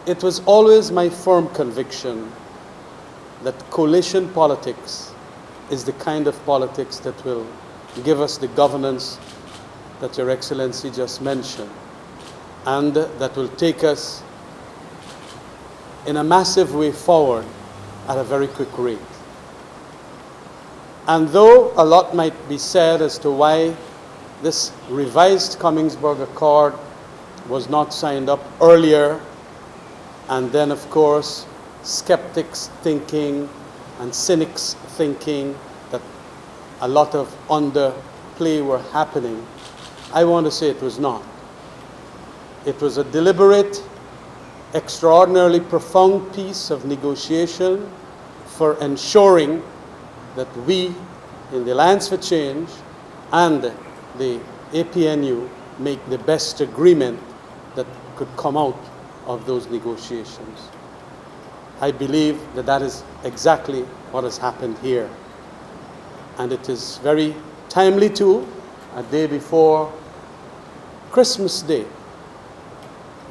it was always my firm conviction that coalition politics is the kind of politics that will give us the governance that Your Excellency just mentioned, and that will take us in a massive way forward at a very quick rate. And though a lot might be said as to why this revised Cummingsburg Accord was not signed up earlier, and then, of course, skeptics thinking and cynics thinking that a lot of underplay were happening, I want to say it was not. It was a deliberate, extraordinarily profound piece of negotiation for ensuring that we in the Alliance for Change and the APNU make the best agreement that could come out of those negotiations. I believe that that is exactly what has happened here. And it is very timely too, a day before Christmas Day.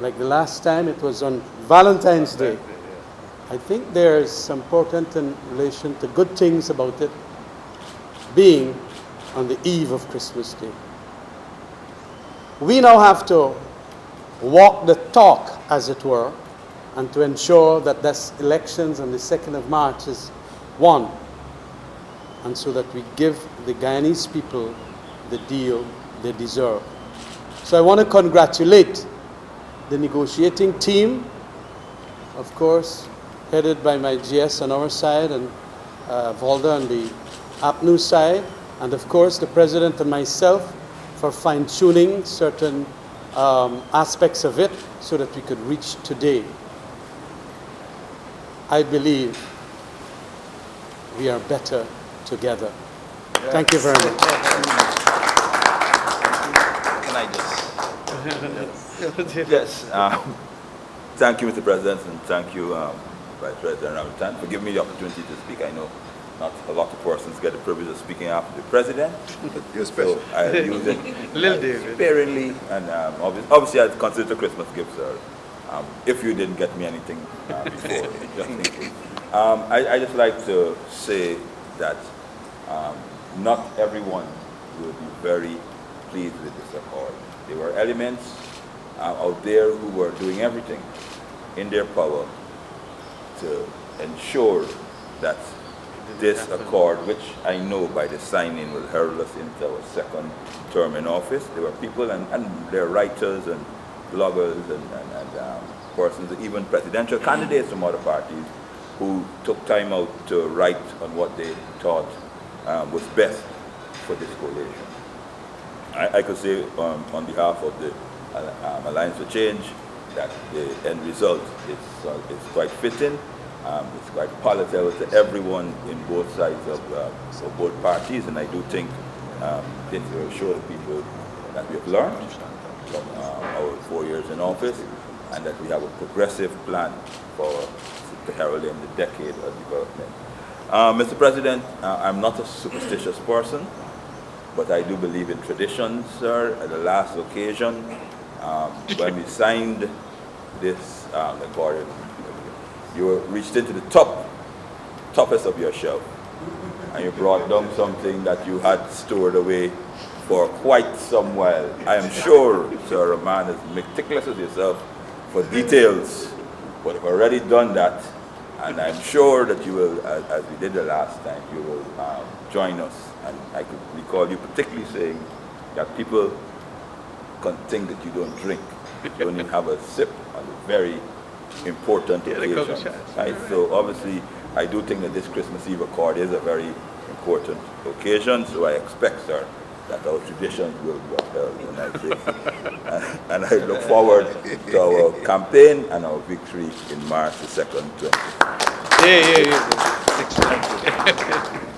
Like the last time, it was on Valentine's Day. I think there's important in relation to good things about it being on the eve of Christmas Day. We now have to walk the talk, as it were, and to ensure that this elections on the 2nd of March is won, and so that we give the Guyanese people the deal they deserve. So I want to congratulate the negotiating team, of course, headed by my GS on our side and Volda on the APNU side, and of course the President and myself for fine-tuning certain aspects of it so that we could reach today. I believe we are better together. Yes. Thank you very much. Can I just? Yes. Thank you, Mr. President, and thank you, Vice President Ramjattan, for giving me the opportunity to speak. I know not a lot of persons get the privilege of speaking after the President. You're special. So I use it sparingly, and obviously I consider it a Christmas gift, sir. If you didn't get me anything before, just thinking. I just like to say that not everyone will be very pleased with this accord. There were elements out there who were doing everything in their power to ensure that this accord, which I know by the signing will herald us into our second term in office. There were people, and there are writers and bloggers and persons, even presidential candidates from other parties, who took time out to write on what they thought was best for this coalition. I could say on behalf of the Alliance for Change that the end result is quite fitting. It's quite palatable to everyone in both sides of both parties, and I do think this will show the people that we have learned from our 4 years in office, and that we have a progressive plan for heralding the decade of development. Mr. President, I'm not a superstitious person, but I do believe in traditions, sir. At the last occasion, when we signed this accord, you reached into the toughest of your shelf, and you brought down something that you had stored away for quite some while. I am sure, sir, a man as meticulous as yourself for details, but you've already done that, and I'm sure that you will, as we did the last time, you will join us. And I could recall you particularly saying that people can think that you don't drink. You only have a sip on a very important occasion. Right? So obviously, I do think that this Christmas Eve Accord is a very important occasion, so I expect, sir, that our traditions will be upheld. And I look forward to our campaign and our victory in March the 2nd, 2020. Yeah.